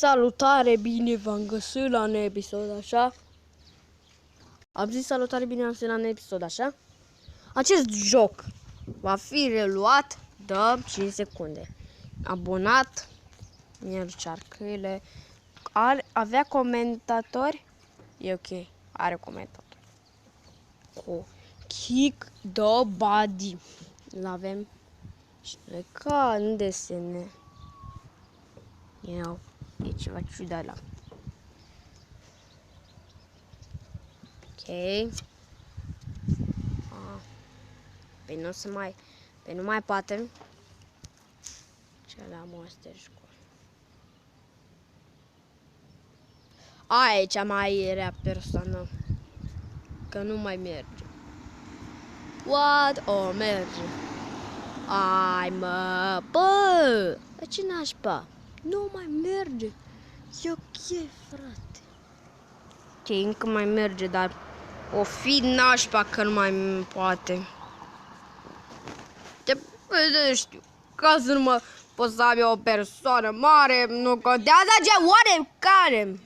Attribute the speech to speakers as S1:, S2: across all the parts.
S1: salutare, bine v-am găsit la un episod, așa? Am zis salutare, bine v-am găsit la un episod, așa? Acest joc va fi reluat de 5 secunde. Abonat, Mircearcăile, avea comentatori, e ok, are comentatori. Cu Kick the Body. L-avem și noi ca în desene. E ceva ciudat la. Ok. Păi nu se mai. Păi nu mai poate. Ce la Monster School. Aia e cea mai rea persoană. Că nu mai merge. What? Oh, merge. Ai mă, bă! Ce nașpa? Nu mai merge. E ok, frate. Ok, încă mai merge, dar o fi nașpa că nu mai poate. Te știu. Ca să nu mă pot să am o persoană mare, nu contează ce oarecare.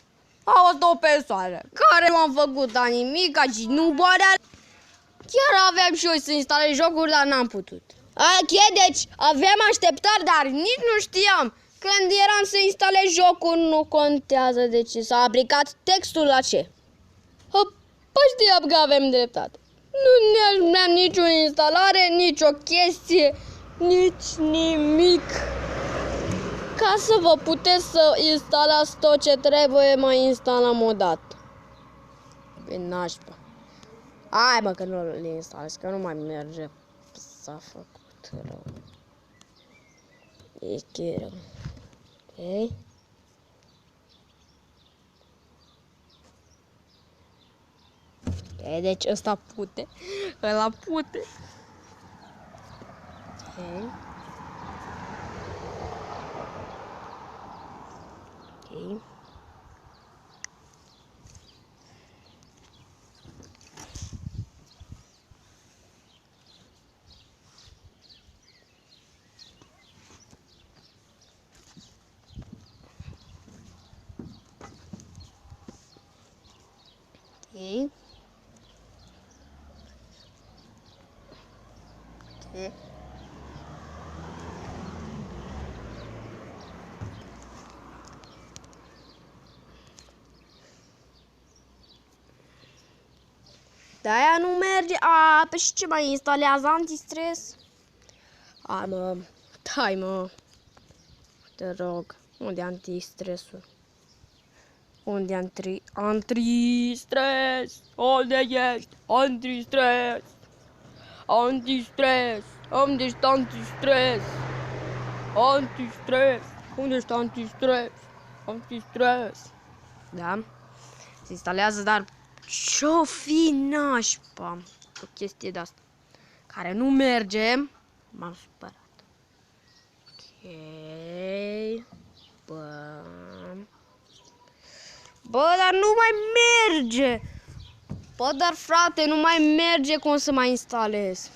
S1: A fost o persoană care m-am făcut a nimica și nu poate. Chiar aveam și eu să instalez jocuri, dar n-am putut. Ok, deci aveam așteptări, dar nici nu știam. Când eram să instalez jocul, nu contează de ce. S-a aplicat textul la ce? Păi știam că avem dreptate. Nu ne-am nicio instalare, nicio chestie, nici nimic. Ca să vă puteți să instalați tot ce trebuie, mai instalăm o dată. Pe nașpa. Hai mă că nu le instalez, că nu mai merge. S-a făcut rău. E chiar rău. Ok. Ok, deci ăsta pute. Ăla pute. Ok. Ok. Ok. Ok. De-aia nu merge. Pe și ce mai instalează antistres? Hai mă, dai mă. Te rog. Unde antistresul? Unde antistres? Unde ești? Antistres. Antistres. Unde ești antistres? Antistres. Unde ești antistres? Antistres. Da? Se instalează, dar ce-o fi nașpa? O chestie de asta care nu merge. M-am supărat. Ok. Bă, dar nu mai merge. Bă, dar frate, nu mai merge cum să mai instalez.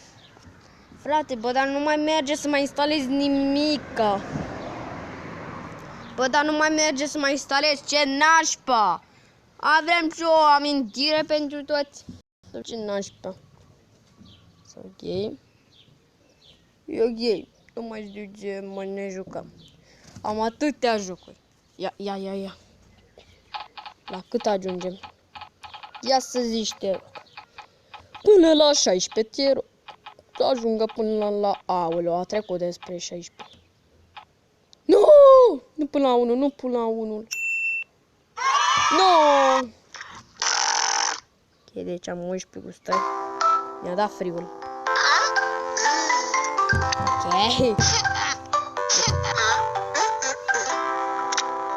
S1: Frate, bă, dar nu mai merge să mai instalez nimica. Bă, dar nu mai merge să mai instalez. Ce nașpa. Avem și o amintire pentru toți. Ce nașpa. Ok. E ok. Nu mai știu ce mai ne jucăm. Am atâtea jocuri. Ia. La cât ajungem? Ia să zici, te rog. Până la 16, te rog. Să ajungă până la... Aoleu, a trecut despre 16. Nu! Nu până la 1, nu până la 1. Nu! Ok, deci am 11 gustări. Mi-a dat frigul. Ok.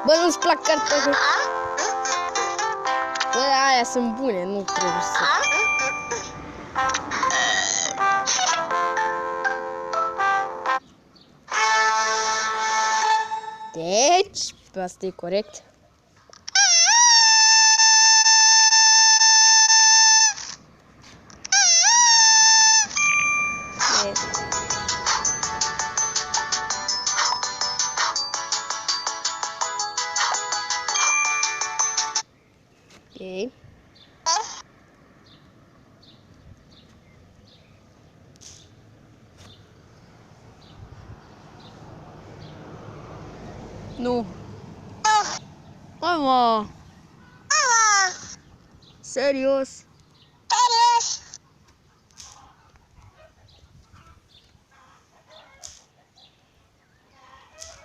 S1: Bă, nu-ți plac cartofi? Bă, aia sunt bune, nu trebuie să... Deci, asta e corect. Ok. Nu. Hai, mă. Serios?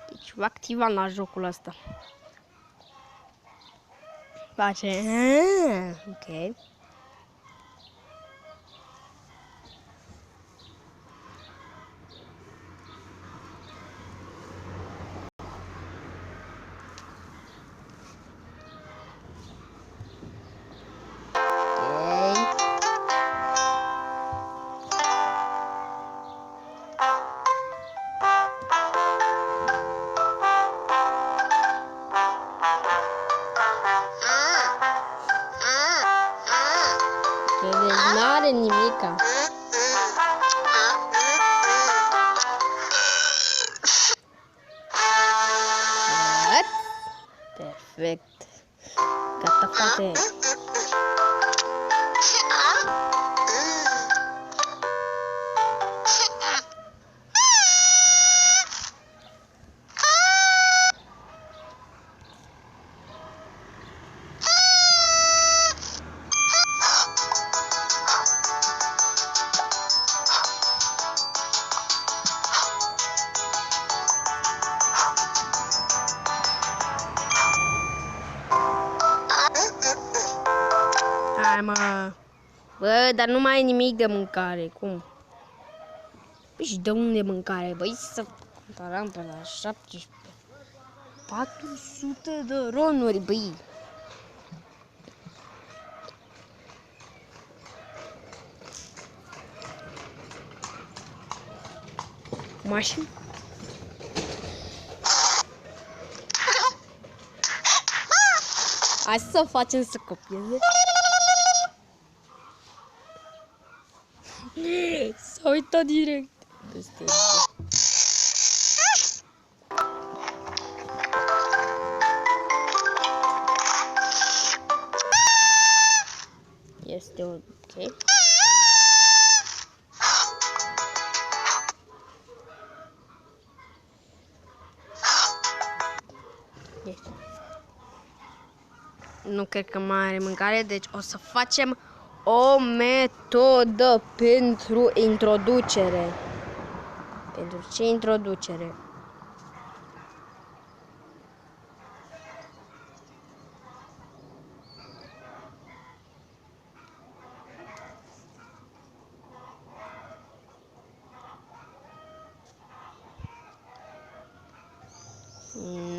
S1: E ceva activat la jocul ăsta. Face. Ok. Deci n-are nimica. Perfect. Gata, frate. Hai, mă. Bă, dar nu mai e nimic de mâncare, cum? Păi și de unde mâncare? Băi, să comparăm pe la 17. 400 de ronuri, băi. Mașini? Hai să facem să copieze. S-a uitat direct peste el. Este ok. Nu cred că mai are mâncare, deci o să facem o metodă pentru introducere. Pentru ce introducere?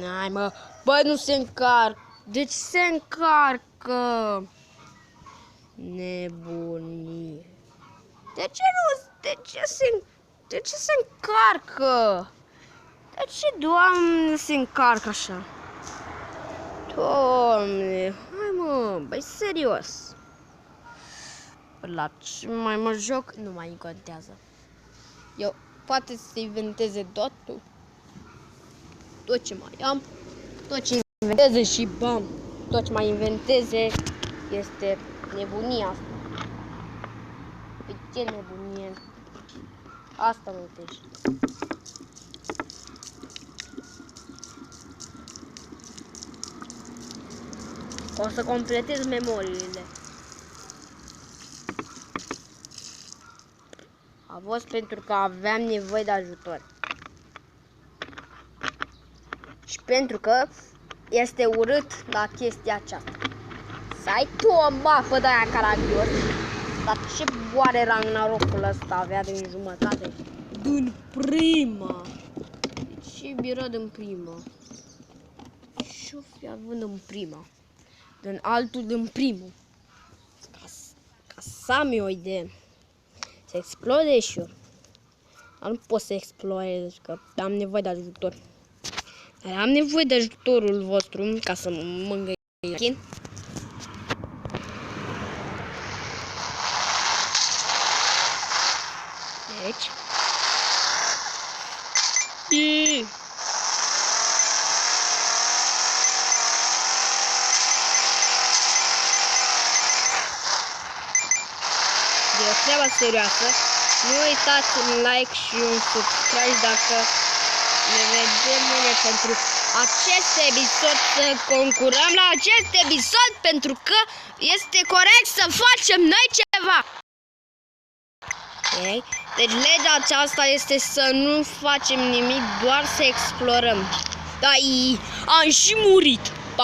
S1: N-ai, mă. Bă, nu se încarcă. Deci se încarcă. Nebunie. De ce nu? De ce se încarcă? De ce, Doamne, se încarcă așa? Doamne, hai, mă, băi, serios. La ce mai mă joc, nu mai contează. Eu poate să inventeze totul. Tot ce mai am, tot ce inventeze și bam, tot ce mai inventeze este nebunia asta. Pe ce nebunie? Asta mă uitești. O să completez memoriile. A fost pentru că aveam nevoie de ajutor. Și pentru că este urât la chestia aceasta. Să ai tu o mapă de-aia caragios. Dar ce boare Ragnarokul ăsta avea din jumătate? Din prima. Ce era din prima? Ce-o fi având în prima? Din altul din primul. Ca să am eu o idee. Să explode și eu. Dar nu pot să explodez, că am nevoie de ajutor. Dar am nevoie de ajutorul vostru ca să mă îngăiesc. Deci. treaba serioasă. Nu uitați un like și un subscribe dacă ne vedem mâine pentru acest episod, să concurăm la acest episod, pentru că este corect să facem noi ceva. Okay. Deci legea aceasta este să nu facem nimic, doar să explorăm. Dar am și murit.